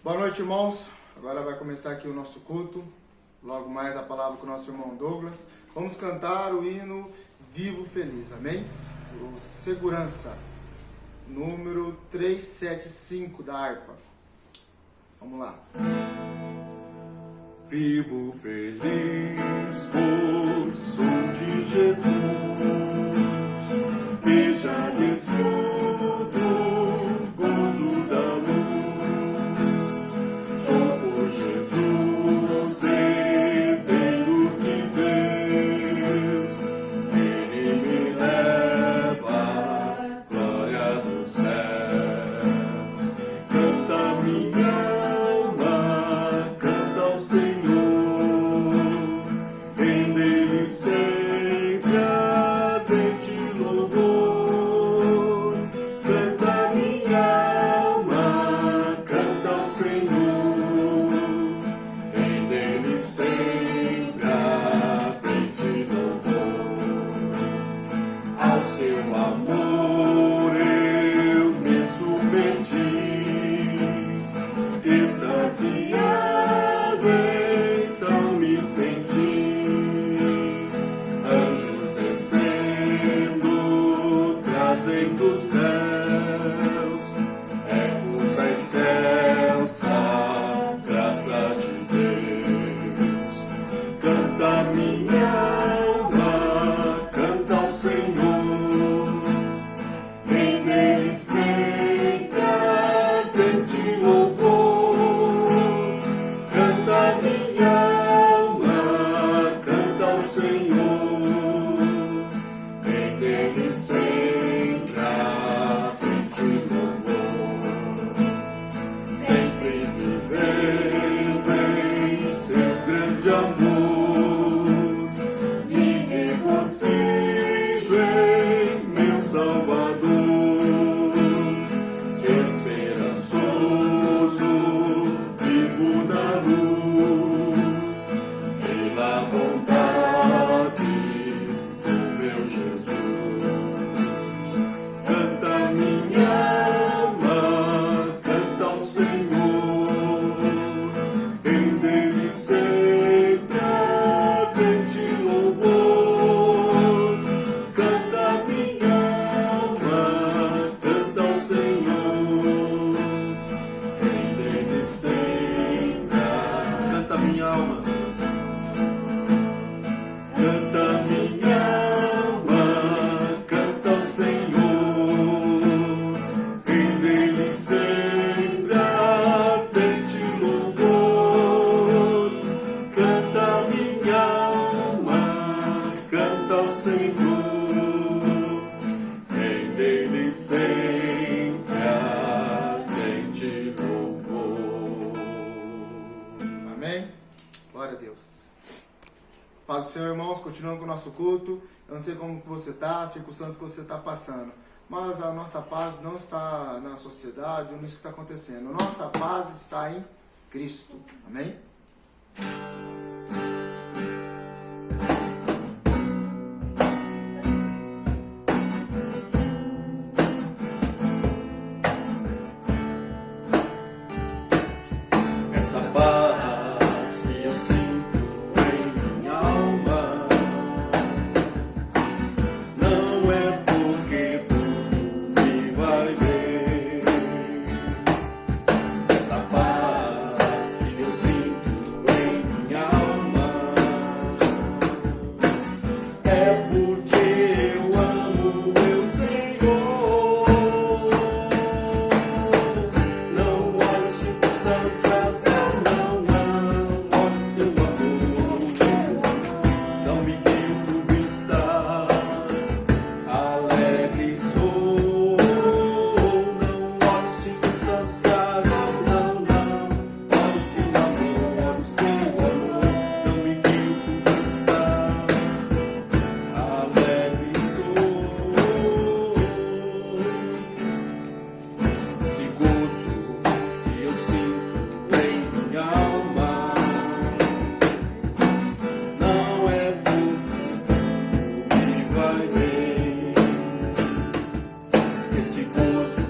Boa noite, irmãos. Agora vai começar aqui o nosso culto. Logo mais a palavra com o nosso irmão Douglas. Vamos cantar o hino Vivo Feliz, amém? O Segurança, número 375 da harpa. Vamos lá. Vivo feliz por som de Jesus, que já desfruto gozo da luz. Só por Jesus herdeiro de Deus, Ele me leva à glória dos céus. Canta minha alma, canta ao Senhor, rende-lhe sempre ardente louvor. Canta minha alma, canta ao Senhor, rende-lhe sempre ardente louvor. Ao seu amor eu me submeti, extasiado então me senti. Anjos descendo, trazem dos céus ecos da excelsa graça de Deus. Canta minha alma, canta ao Senhor, rende-lhe sempre ardente louvor. Canta minha alma, canta ao Senhor, rende-lhe sempre ardente louvor. Sempre vivendo em seu grande amor, me regozijo em meu Salvador. Esperançoso, vivo na luz, pela bondade do meu Jesus. Canta minha alma, canta ao Senhor, rende-lhe sempre ardente louvor. Canta minha alma, canta ao Senhor, rende-lhe sempre canta minha alma. Canta minha alma, canta ao Senhor, rende-lhe sempre ardente louvor. Canta minha alma, canta ao Senhor, rende-lhe sempre ardente louvor. Amém? Glória a Deus. Paz do Senhor, irmãos, continuando com o nosso culto. Eu não sei como que você está, as circunstâncias que você está passando, mas a nossa paz não está na sociedade ou nisso que está acontecendo. Nossa paz está em Cristo. Amém? Essa paz que eu sinto em minha alma não é porque tudo me vai bem. Essa paz que eu sinto em minha alma é porque eu amo meu Senhor. Não olho circunstâncias, não olho seu amor. Não me devo estar alegre sou. Não olho circunstâncias, não olho seu amor, olho seu amor. Não me devo estar alegre sou. Esse gozo que eu sinto em minha alma não é tudo que vai bem. Esse gozo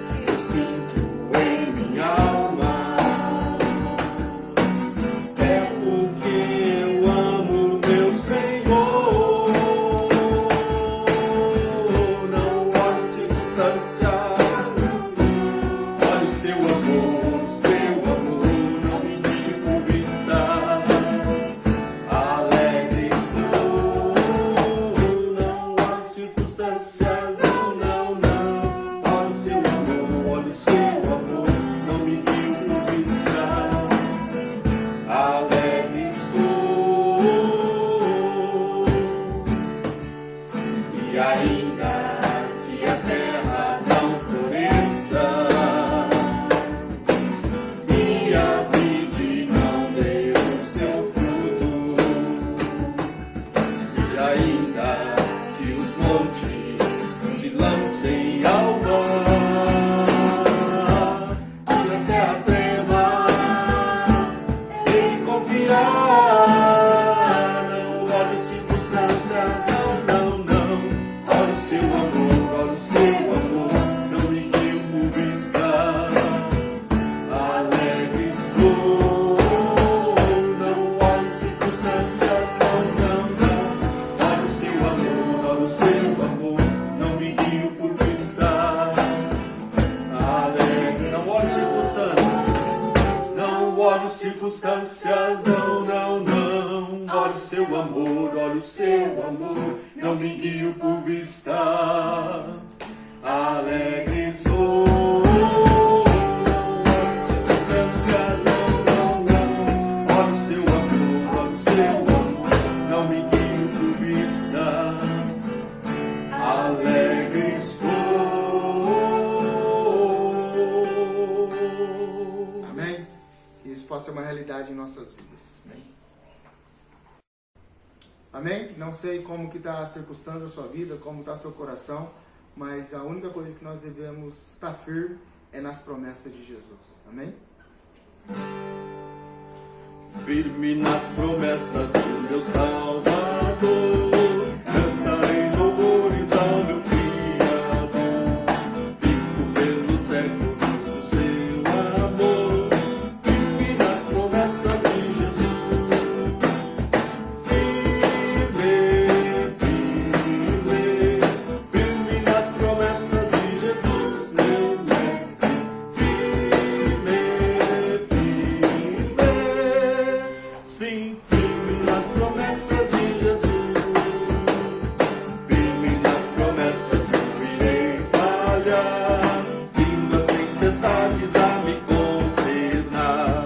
que eu sinto em minha alma lancem ao mar, e a terra trema, em confiar. Não olhe circunstâncias, não, olhe o seu amor, olhe o seu amor, não me guie por vista. Alegre estou, não olhe circunstâncias, não, olhe o seu amor, olhe o seu amor, não me guie por vista. Alegre, não olhe circunstâncias, não olhe circunstâncias, não, olhe o seu amor, olhe o seu amor, não me guie por vista. Alegre estou, olhe circunstâncias, não, olhe o seu amor, olhe o seu amor, não me guie por vista. Alegre estou. Amém? Que isso possa ser uma realidade em nossas vidas. Amém? Não sei como que está a circunstância da sua vida, como está seu coração, mas a única coisa que nós devemos estar firme é nas promessas de Jesus. Amém? Firme nas promessas do meu Salvador, cantarei louvores ao meu Criador. Vivo pelo século do seu amor, firme nas promessas de Jesus. Firme nas promessas de Jesus, meu mestre. Sim, firme nas promessas de Jesus. Firme nas promessas, não irei falhar. Vindo as tempestades a me consternar,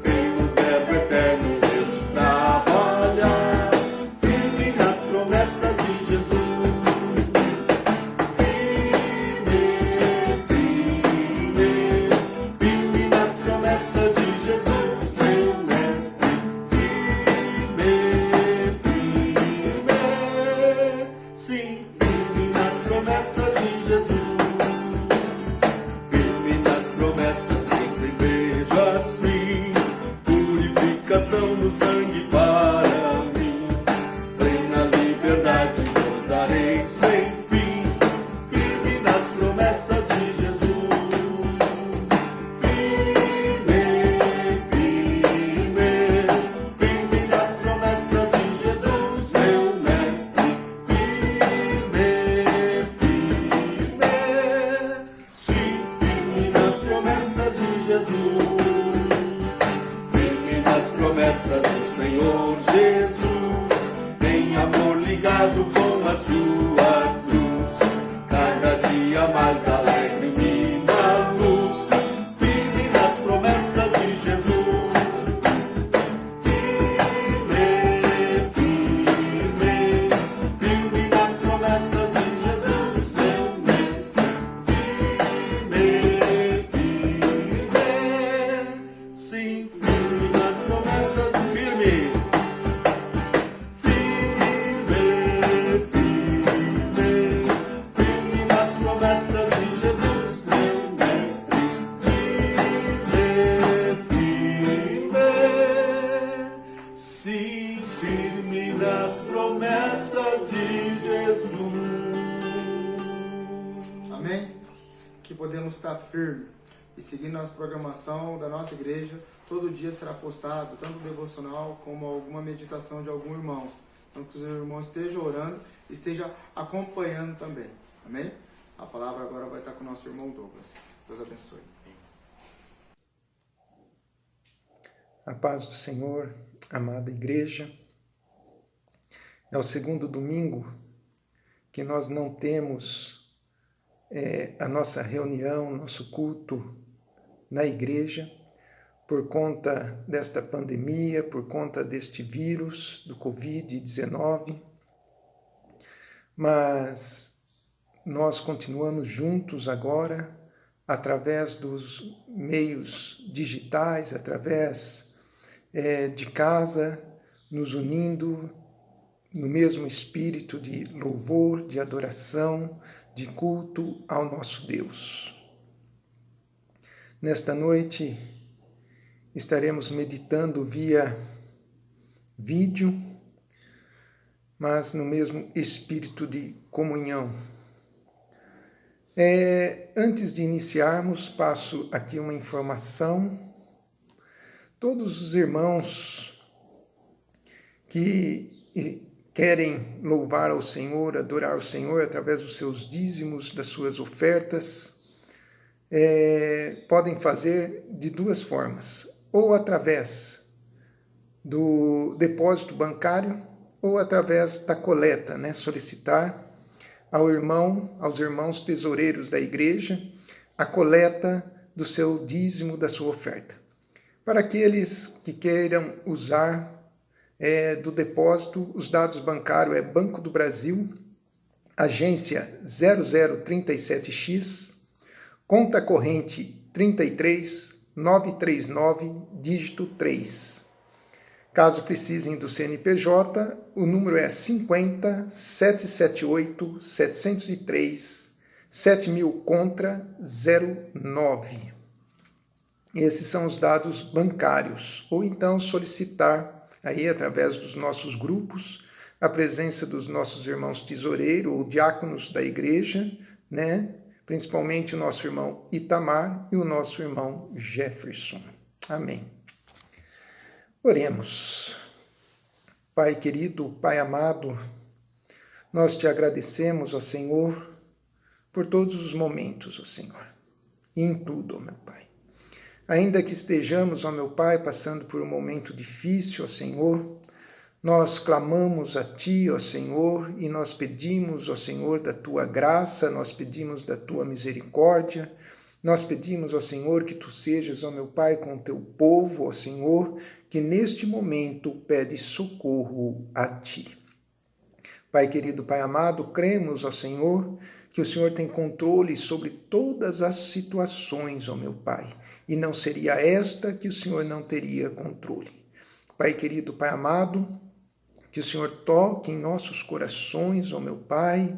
pelo verbo eterno eu te trabalhar. Firme nas promessas de Jesus. Firme nas promessas de Jesus, meu mestre. Sim, firme nas promessas de Jesus. Firme nas promessas, sempre vejo assim purificação no sangue para mim. Plena liberdade gozarei sem fim. Firme nas promessas de Jesus. Firme nas promessas de Jesus, meu mestre. Sim, firme nas promessas de Jesus. Firme nas promessas do Senhor Jesus. Tem amor ligado com a sua cruz, cada dia mais alegre ilumina a luz. Firme nas promessas de Jesus. Firme nas promessas de Jesus, meu mestre. Sim, firme nas promessas, firme. Firme nas promessas de Jesus, meu mestre. Sim, firme nas promessas de Jesus. Amém? Que podemos estar firmes e seguindo a programação da nossa igreja. Todo dia será postado, tanto devocional como alguma meditação de algum irmão. Então que os irmãos estejam orando, estejam acompanhando também. Amém? A palavra agora vai estar com o nosso irmão Douglas. Deus abençoe. A paz do Senhor, amada igreja. É o segundo domingo que nós não temos a nossa reunião, nosso culto na igreja, por conta desta pandemia, por conta deste vírus, do Covid-19. Mas nós continuamos juntos agora, através dos meios digitais, através de casa, nos unindo no mesmo espírito de louvor, de adoração, de culto ao nosso Deus. Nesta noite, estaremos meditando via vídeo, mas no mesmo espírito de comunhão. Antes de iniciarmos, passo aqui uma informação. Todos os irmãos que querem louvar ao Senhor, adorar o Senhor através dos seus dízimos, das suas ofertas, podem fazer de duas formas, ou através do depósito bancário, ou através da coleta, solicitar aos irmãos tesoureiros da igreja a coleta do seu dízimo, da sua oferta. Para aqueles que queiram usar do depósito, os dados bancários é Banco do Brasil, agência 0037X, conta corrente 33939, dígito 3. Caso precisem do CNPJ, o número é 50 778 703 7000 contra 09. Esses são os dados bancários. Ou então solicitar aí através dos nossos grupos a presença dos nossos irmãos tesoureiros ou diáconos da igreja, principalmente o nosso irmão Itamar e o nosso irmão Jefferson. Amém. Oremos. Pai querido, Pai amado, nós te agradecemos, ó Senhor, por todos os momentos, ó Senhor, e em tudo, ó meu Pai. Ainda que estejamos, ó meu Pai, passando por um momento difícil, ó Senhor, nós clamamos a Ti, ó Senhor, e nós pedimos, ó Senhor, da Tua graça, nós pedimos da Tua misericórdia, nós pedimos, ó Senhor, que Tu sejas, ó meu Pai, com o Teu povo, ó Senhor, que neste momento pede socorro a Ti. Pai querido, Pai amado, cremos, ó Senhor, que o Senhor tem controle sobre todas as situações, ó meu Pai, e não seria esta que o Senhor não teria controle. Pai querido, Pai amado, que o Senhor toque em nossos corações, ó meu Pai,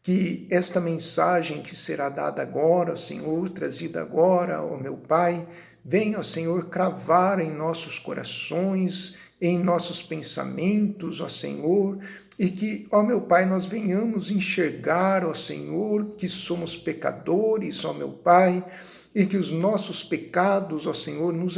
que esta mensagem que será dada agora, Senhor, trazida agora, ó meu Pai, venha, ó Senhor, cravar em nossos corações, em nossos pensamentos, ó Senhor, e que, ó meu Pai, nós venhamos enxergar, ó Senhor, que somos pecadores, ó meu Pai, e que os nossos pecados, ó Senhor, nos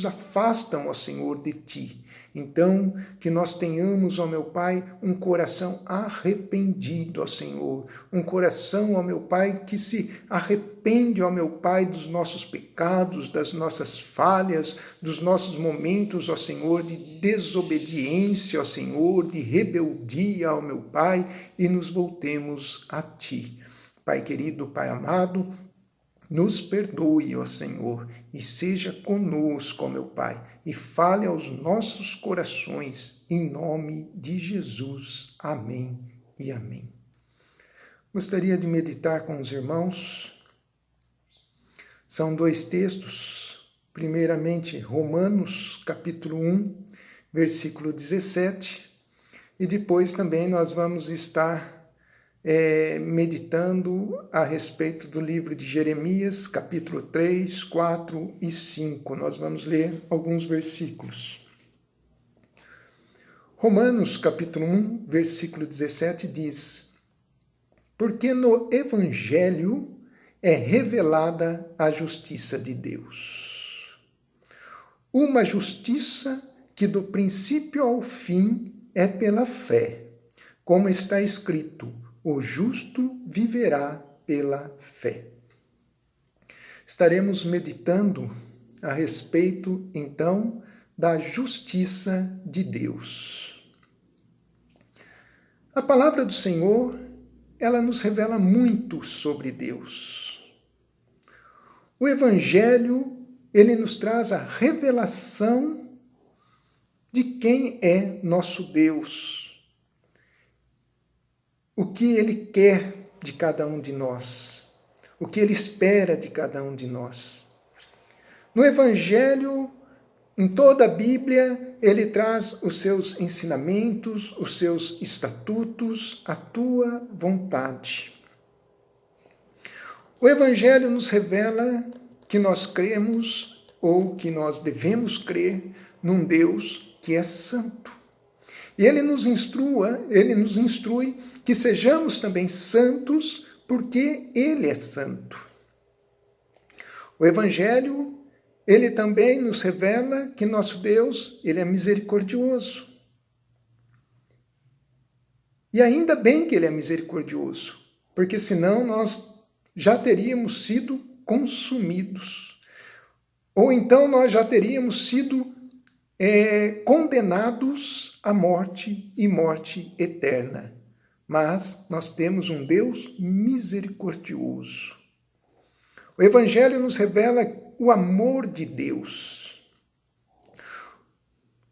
afastam, ó Senhor, de Ti. Então, que nós tenhamos, ó meu Pai, um coração arrependido, ó Senhor. Um coração, ó meu Pai, que se arrepende, ó meu Pai, dos nossos pecados, das nossas falhas, dos nossos momentos, ó Senhor, de desobediência, ó Senhor, de rebeldia, ó meu Pai, e nos voltemos a Ti. Pai querido, Pai amado, nos perdoe, ó Senhor, e seja conosco, ó meu Pai, e fale aos nossos corações, em nome de Jesus. Amém e amém. Gostaria de meditar com os irmãos. São dois textos. Primeiramente, Romanos, capítulo 1, versículo 17. E depois também nós vamos estar meditando a respeito do livro de Jeremias, capítulo 3, 4 e 5. Nós vamos ler alguns versículos. Romanos, capítulo 1, versículo 17 diz: porque no Evangelho é revelada a justiça de Deus. Uma justiça que do princípio ao fim é pela fé, como está escrito: o justo viverá pela fé. Estaremos meditando a respeito, então, da justiça de Deus. A palavra do Senhor, ela nos revela muito sobre Deus. O Evangelho, ele nos traz a revelação de quem é nosso Deus, o que Ele quer de cada um de nós, o que Ele espera de cada um de nós. No Evangelho, em toda a Bíblia, Ele traz os seus ensinamentos, os seus estatutos, a tua vontade. O Evangelho nos revela que nós cremos ou que nós devemos crer num Deus que é santo. E ele nos instrui que sejamos também santos porque ele é santo. O Evangelho, ele também nos revela que nosso Deus, ele é misericordioso. E ainda bem que ele é misericordioso, porque senão nós já teríamos sido consumidos. Ou então nós já teríamos sido condenados à morte e morte eterna. Mas nós temos um Deus misericordioso. O Evangelho nos revela o amor de Deus.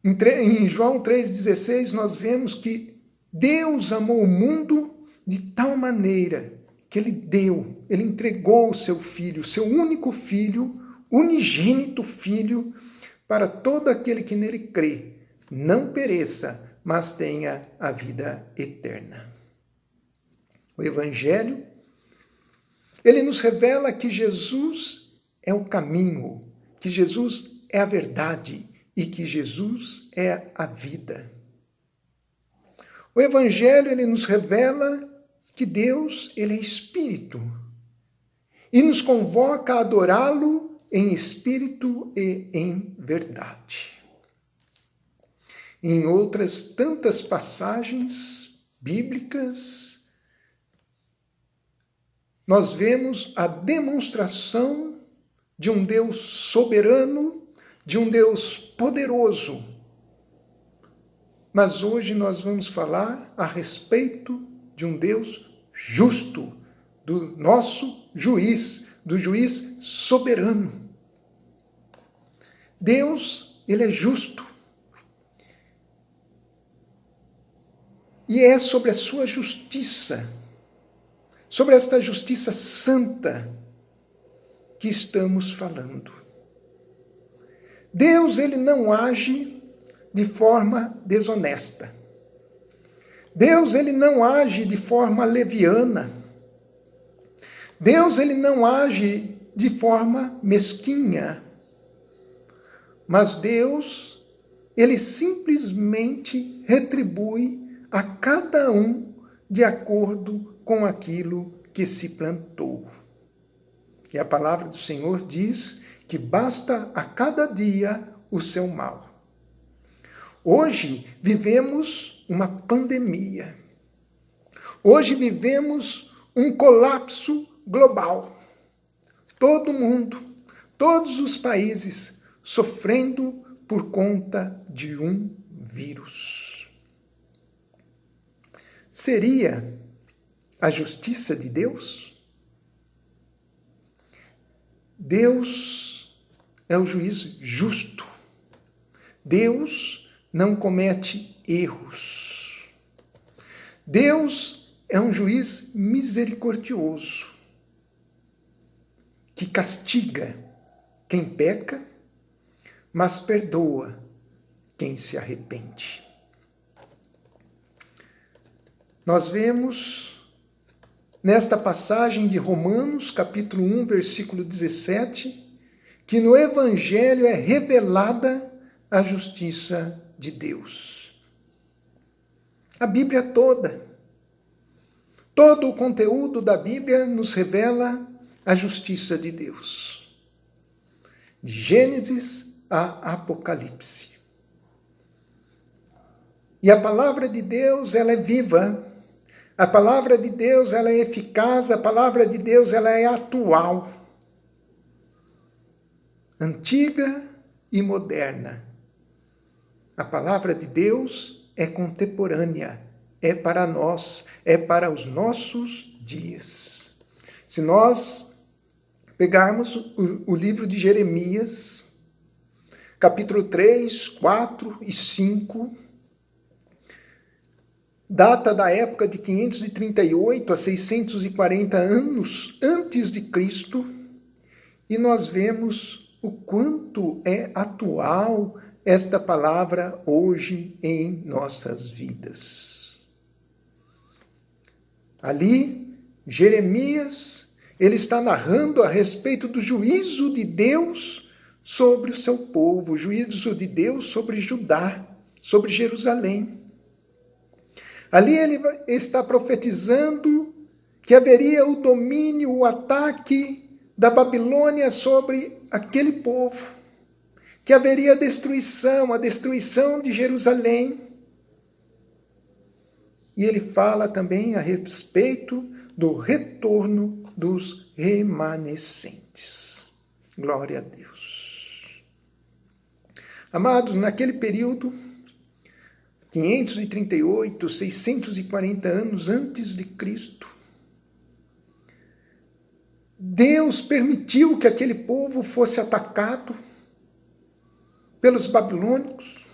Em João 3,16 nós vemos que Deus amou o mundo de tal maneira que ele entregou o seu filho, o seu único filho, unigênito filho, para todo aquele que nele crê, não pereça, mas tenha a vida eterna. O Evangelho, ele nos revela que Jesus é o caminho, que Jesus é a verdade e que Jesus é a vida. O Evangelho, ele nos revela que Deus, ele é Espírito e nos convoca a adorá-lo em espírito e em verdade. Em outras tantas passagens bíblicas, nós vemos a demonstração de um Deus soberano, de um Deus poderoso. Mas hoje nós vamos falar a respeito de um Deus justo, do nosso juiz, do juiz soberano. Deus, ele é justo. E é sobre a sua justiça, sobre esta justiça santa que estamos falando. Deus, ele não age de forma desonesta. Deus, ele não age de forma leviana. Deus, ele não age de forma mesquinha. Mas Deus, ele simplesmente retribui a cada um de acordo com aquilo que se plantou. E a palavra do Senhor diz que basta a cada dia o seu mal. Hoje vivemos uma pandemia. Hoje vivemos um colapso global. Todo mundo, todos os países sofrendo por conta de um vírus. Seria a justiça de Deus? Deus é o juiz justo. Deus não comete erros. Deus é um juiz misericordioso, que castiga quem peca, mas perdoa quem se arrepende. Nós vemos nesta passagem de Romanos, capítulo 1, versículo 17, que no Evangelho é revelada a justiça de Deus. A Bíblia toda, todo o conteúdo da Bíblia nos revela a justiça de Deus. De Gênesis a Apocalipse. E a palavra de Deus, ela é viva. A palavra de Deus, ela é eficaz. A palavra de Deus, ela é atual. Antiga e moderna. A palavra de Deus é contemporânea. É para nós. É para os nossos dias. Se nós pegarmos o livro de Jeremias, capítulo 3, 4 e 5, data da época de 538 a 640 anos antes de Cristo, e nós vemos o quanto é atual esta palavra hoje em nossas vidas. Ali, Jeremias, ele está narrando a respeito do juízo de Deus sobre o seu povo, o juízo de Deus sobre Judá, sobre Jerusalém. Ali ele está profetizando que haveria o domínio, o ataque da Babilônia sobre aquele povo, que haveria a destruição de Jerusalém. E ele fala também a respeito do retorno dos remanescentes. Glória a Deus. Amados, naquele período, 538, 640 anos antes de Cristo, Deus permitiu que aquele povo fosse atacado pelos babilônicos.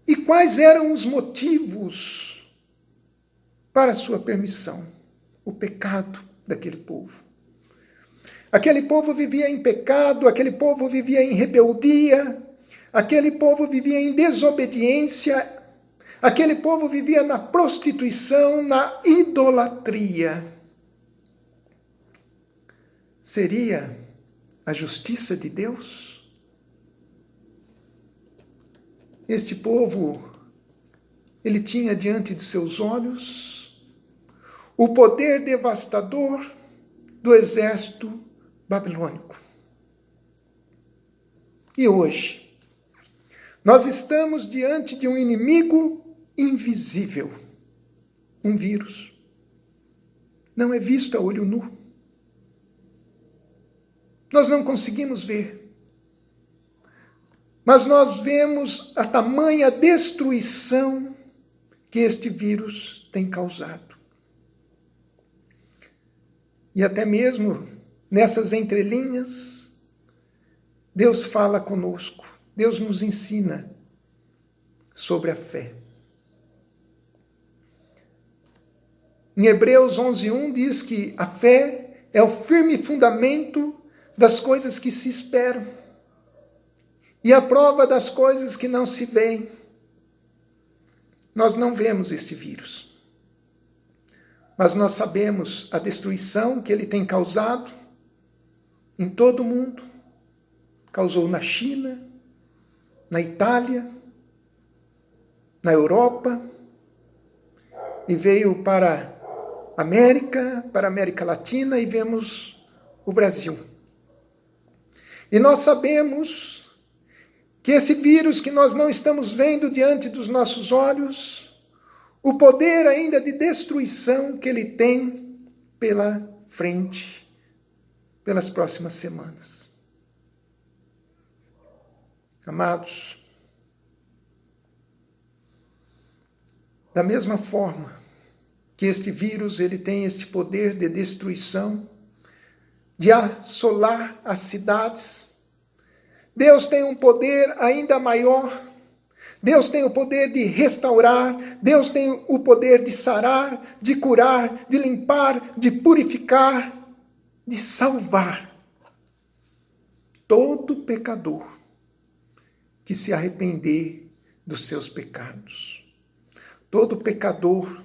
E quais eram os motivos para a sua permissão? O pecado daquele povo. Aquele povo vivia em pecado, aquele povo vivia em rebeldia, aquele povo vivia em desobediência, aquele povo vivia na prostituição, na idolatria. Seria a justiça de Deus? Este povo, ele tinha diante de seus olhos o poder devastador do exército babilônico. E hoje, nós estamos diante de um inimigo invisível, um vírus. Não é visto a olho nu. Nós não conseguimos ver. Mas nós vemos a tamanha destruição que este vírus tem causado. E até mesmo nessas entrelinhas, Deus fala conosco, Deus nos ensina sobre a fé. Em Hebreus 11:1 diz que a fé é o firme fundamento das coisas que se esperam e a prova das coisas que não se veem. Nós não vemos esse vírus, mas nós sabemos a destruição que ele tem causado em todo o mundo. Causou na China, na Itália, na Europa, e veio para a América Latina, e vemos o Brasil. E nós sabemos que esse vírus que nós não estamos vendo diante dos nossos olhos, o poder ainda de destruição que ele tem pela frente, pelas próximas semanas. Amados, da mesma forma que este vírus ele tem este poder de destruição, de assolar as cidades, Deus tem um poder ainda maior. Deus tem o poder de restaurar, Deus tem o poder de sarar, de curar, de limpar, de purificar, de salvar todo pecador que se arrepender dos seus pecados. Todo pecador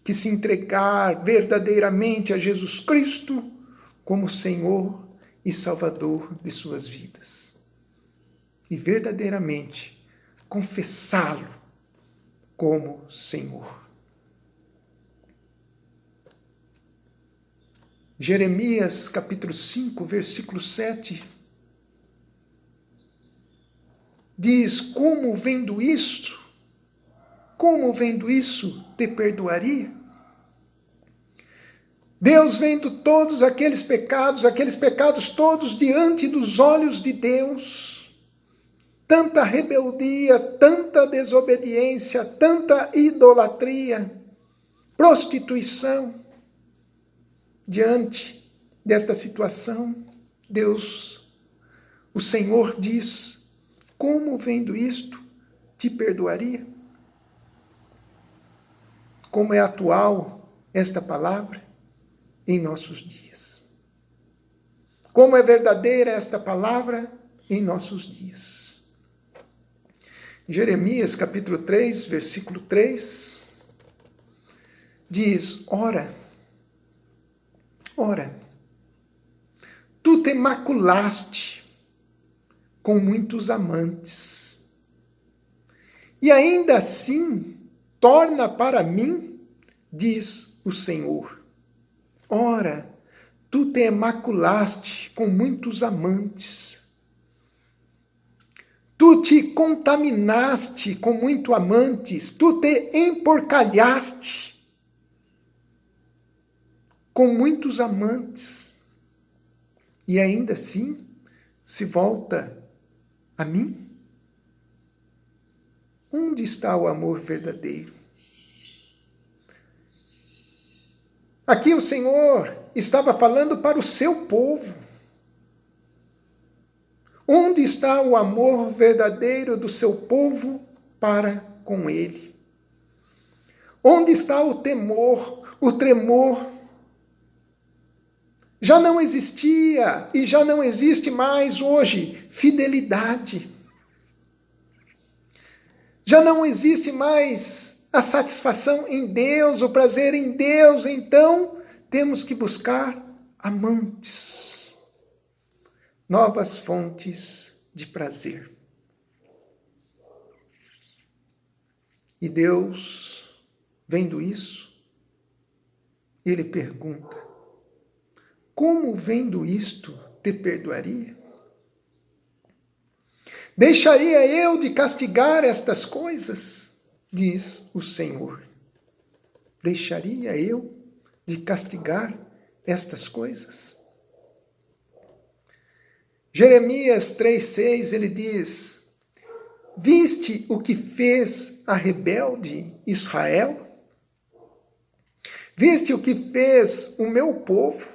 que se entregar verdadeiramente a Jesus Cristo como Senhor e Salvador de suas vidas. E verdadeiramente confessá-lo como Senhor. Jeremias capítulo 5, versículo 7, diz: como vendo isso, te perdoaria? Deus vendo todos aqueles pecados todos diante dos olhos de Deus, tanta rebeldia, tanta desobediência, tanta idolatria, prostituição. Diante desta situação, Deus, o Senhor diz: como vendo isto, te perdoaria? Como é atual esta palavra em nossos dias. Como é verdadeira esta palavra em nossos dias. Jeremias capítulo 3, versículo 3, diz: ora, tu te maculaste com muitos amantes, e ainda assim torna para mim, diz o Senhor. Ora, tu te maculaste com muitos amantes, tu te contaminaste com muitos amantes, tu te emporcalhaste com muitos amantes, e ainda assim se volta a mim? Onde está o amor verdadeiro? Aqui o Senhor estava falando para o seu povo. Onde está o amor verdadeiro do seu povo para com Ele? Onde está o temor, o tremor? Já não existia e já não existe mais hoje fidelidade. Já não existe mais a satisfação em Deus, o prazer em Deus. Então, temos que buscar amantes, novas fontes de prazer. E Deus, vendo isso, Ele pergunta: como vendo isto te perdoaria? Deixaria eu de castigar estas coisas? Diz o Senhor. Deixaria eu de castigar estas coisas? Jeremias 3,6, ele diz: viste o que fez a rebelde Israel? Viste o que fez o meu povo?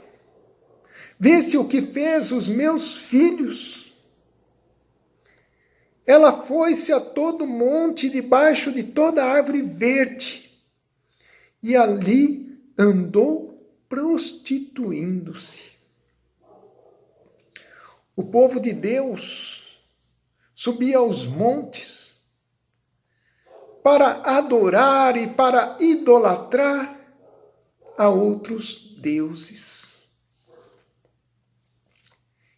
Viste o que fez os meus filhos? Ela foi-se a todo monte, debaixo de toda árvore verde, e ali andou prostituindo-se. O povo de Deus subia aos montes para adorar e para idolatrar a outros deuses.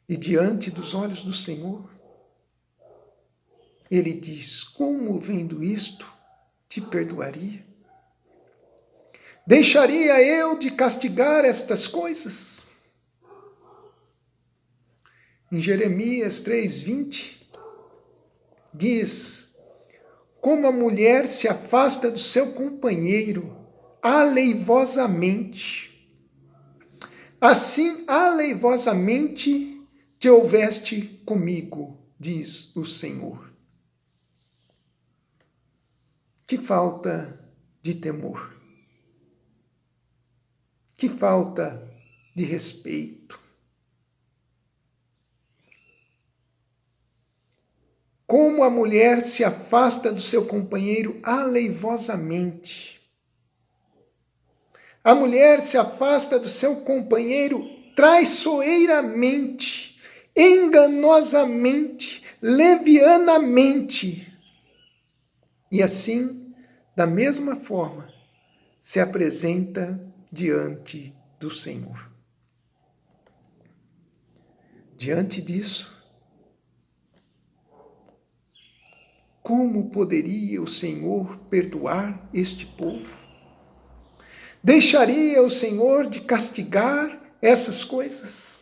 E diante dos olhos do Senhor, Ele diz: como vendo isto te perdoaria? Deixaria eu de castigar estas coisas? Em Jeremias 3,20, diz: como a mulher se afasta do seu companheiro aleivosamente, assim aleivosamente te houveste comigo, diz o Senhor. Que falta de temor, que falta de respeito. Como a mulher se afasta do seu companheiro aleivosamente. A mulher se afasta do seu companheiro traiçoeiramente, enganosamente, levianamente. E assim, da mesma forma, se apresenta diante do Senhor. Diante disso, como poderia o Senhor perdoar este povo? Deixaria o Senhor de castigar essas coisas?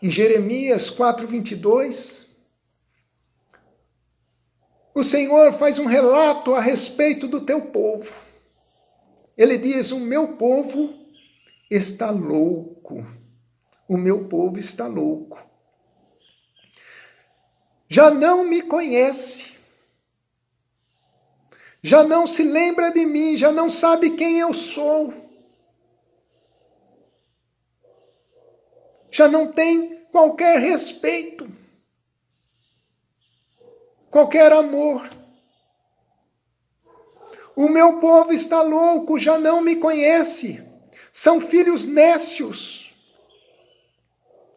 Em Jeremias 4:22, o Senhor faz um relato a respeito do teu povo. Ele diz: o meu povo está louco. O meu povo está louco. Já não me conhece. Já não se lembra de mim, já não sabe quem eu sou. Já não tem qualquer respeito, qualquer amor. O meu povo está louco, já não me conhece. São filhos nécios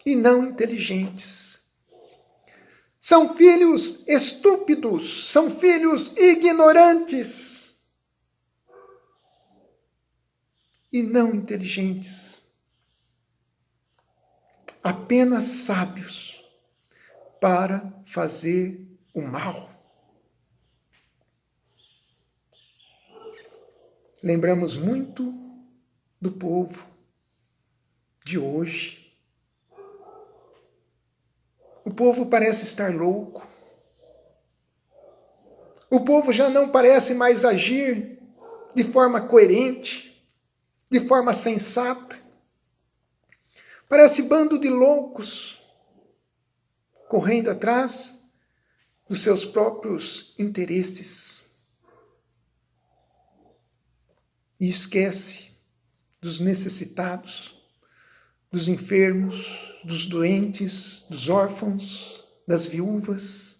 e não inteligentes. São filhos estúpidos, são filhos ignorantes. e não inteligentes, apenas sábios para fazer o mal. Lembramos muito do povo de hoje. O povo parece estar louco. O povo já não parece mais agir de forma coerente, de forma sensata. Parece bando de loucos, correndo atrás dos seus próprios interesses. E esquece dos necessitados, dos enfermos, dos doentes, dos órfãos, das viúvas.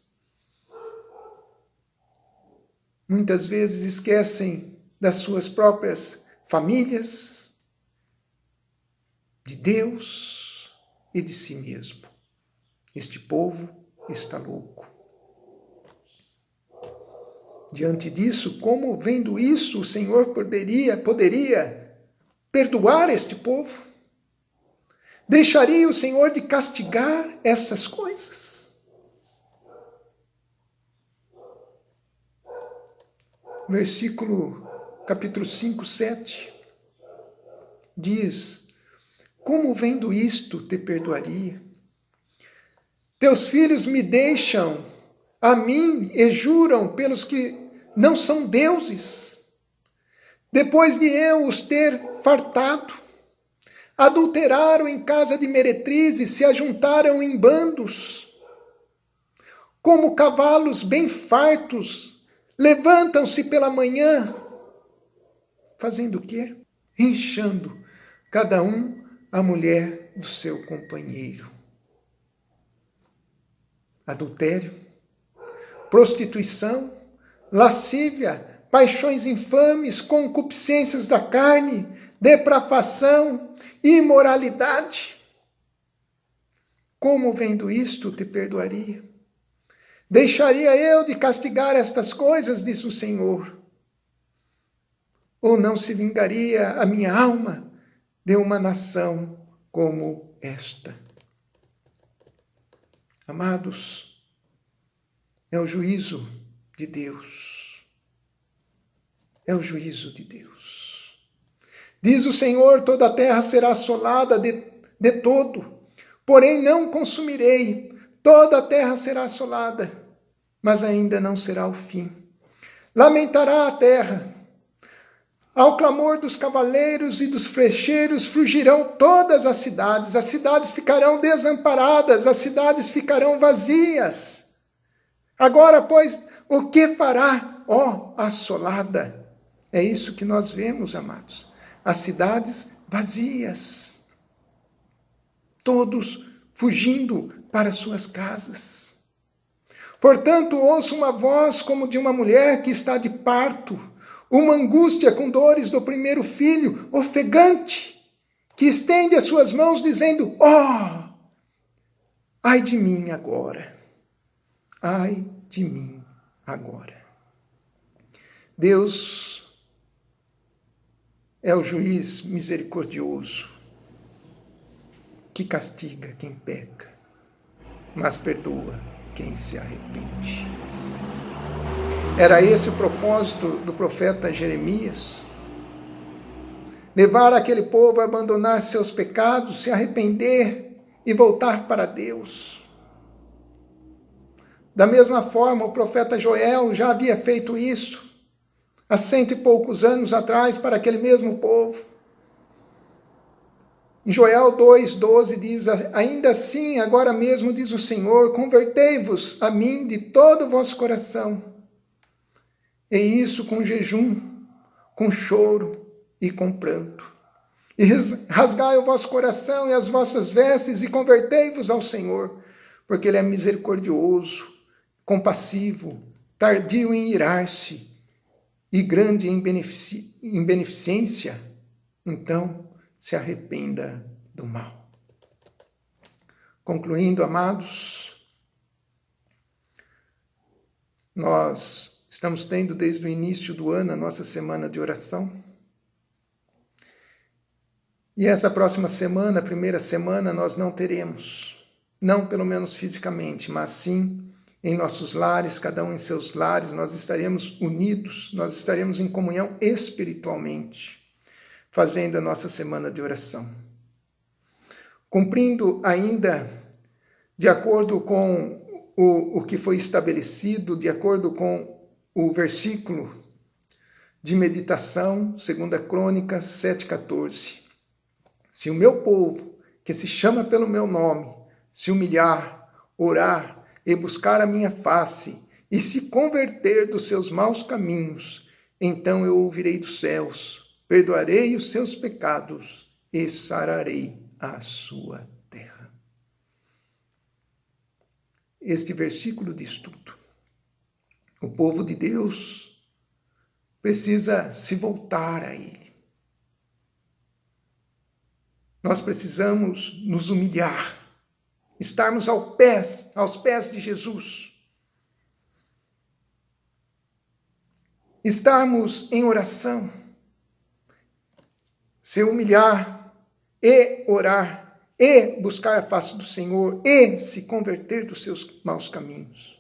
Muitas vezes esquecem das suas próprias famílias, de Deus e de si mesmo. Este povo está louco. Diante disso, como vendo isso, o Senhor poderia perdoar este povo? Deixaria o Senhor de castigar essas coisas? Capítulo 5, 7, diz: como vendo isto te perdoaria? Teus filhos me deixam a mim e juram pelos que não são deuses, depois de eu os ter fartado. Adulteraram em casa de meretrizes, se ajuntaram em bandos. Como cavalos bem fartos, levantam-se pela manhã, fazendo o quê? Inchando cada um a mulher do seu companheiro. Adultério, prostituição, lascívia, paixões infames, concupiscências da carne, depravação, imoralidade. Como vendo isto te perdoaria? Deixaria eu de castigar estas coisas, diz o Senhor? Ou não se vingaria a minha alma de uma nação como esta? Amados, é o juízo de Deus. É o juízo de Deus. Diz o Senhor: toda a terra será assolada de todo, porém não consumirei. Toda a terra será assolada, mas ainda não será o fim. Lamentará a terra. Ao clamor dos cavaleiros e dos flecheiros fugirão todas as cidades ficarão desamparadas, as cidades ficarão vazias. Agora, pois, o que fará, ó assolada? É isso que nós vemos, amados. As cidades vazias. Todos fugindo para suas casas. Portanto, ouço uma voz como de uma mulher que está de parto, uma angústia com dores do primeiro filho, ofegante, que estende as suas mãos dizendo: ó, ai de mim agora, ai de mim agora. Deus é o juiz misericordioso, que castiga quem peca, mas perdoa quem se arrepende. Era esse o propósito do profeta Jeremias: levar aquele povo a abandonar seus pecados, se arrepender e voltar para Deus. Da mesma forma, o profeta Joel já havia feito isso há 100 e poucos anos atrás para aquele mesmo povo. Em Joel 2,12 diz: ainda assim, agora mesmo, diz o Senhor, convertei-vos a mim de todo o vosso coração, e isso com jejum, com choro e com pranto. E rasgai o vosso coração e as vossas vestes, e convertei-vos ao Senhor, porque Ele é misericordioso, compassivo, tardio em irar-se, e grande em beneficência. Então, se arrependa do mal. Concluindo, amados, nós estamos tendo desde o início do ano a nossa semana de oração. E essa próxima semana, a primeira semana, nós não teremos, não pelo menos fisicamente, mas sim em nossos lares, cada um em seus lares, nós estaremos unidos, nós estaremos em comunhão espiritualmente, fazendo a nossa semana de oração. Cumprindo ainda, de acordo com o que foi estabelecido, de acordo com o versículo de meditação, 2 Crônicas 7,14. Se o meu povo, que se chama pelo meu nome, se humilhar, orar e buscar a minha face, e se converter dos seus maus caminhos, então eu ouvirei dos céus, perdoarei os seus pecados e sararei a sua terra. Este versículo diz tudo. O povo de Deus precisa se voltar a Ele. Nós precisamos nos humilhar, estarmos aos pés de Jesus, estarmos em oração, se humilhar e orar, e buscar a face do Senhor, e se converter dos seus maus caminhos.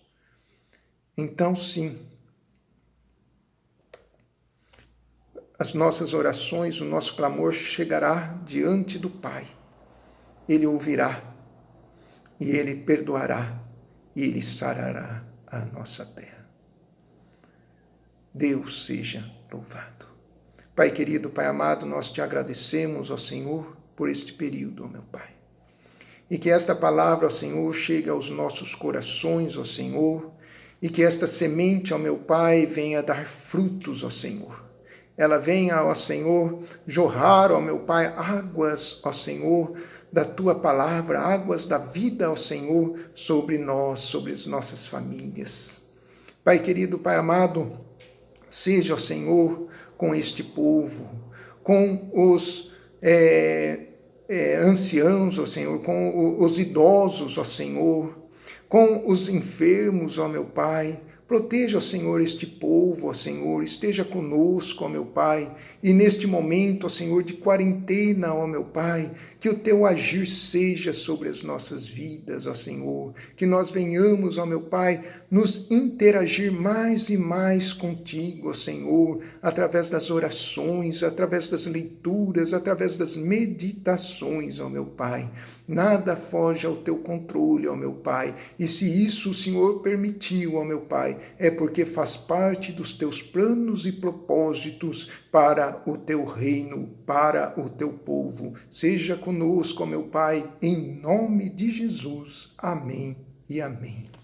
Então, sim, as nossas orações, o nosso clamor chegará diante do Pai. Ele ouvirá, e Ele perdoará, e Ele sarará a nossa terra. Deus seja louvado. Pai querido, Pai amado, nós te agradecemos, ó Senhor, por este período, ó meu Pai. E que esta palavra, ó Senhor, chegue aos nossos corações, ó Senhor, e que esta semente, ó meu Pai, venha dar frutos, ó Senhor. Ela venha, ó Senhor, jorrar, ó meu Pai, águas, ó Senhor, da Tua palavra, águas da vida, ó Senhor, sobre nós, sobre as nossas famílias. Pai querido, Pai amado, seja, ó Senhor, com este povo, com os anciãos, ó Senhor, com os idosos, ó Senhor, com os enfermos, ó meu Pai. Proteja, ó Senhor, este povo, ó Senhor, esteja conosco, ó meu Pai, e neste momento, ó Senhor, de quarentena, ó meu Pai, que o Teu agir seja sobre as nossas vidas, ó Senhor, que nós venhamos, ó meu Pai, nos interagir mais e mais contigo, ó Senhor, através das orações, através das leituras, através das meditações, ó meu Pai. Nada foge ao Teu controle, ó meu Pai, e se isso o Senhor permitiu, ó meu Pai, é porque faz parte dos Teus planos e propósitos para o Teu reino, para o Teu povo. Seja conosco, ó meu Pai, em nome de Jesus. Amém e amém.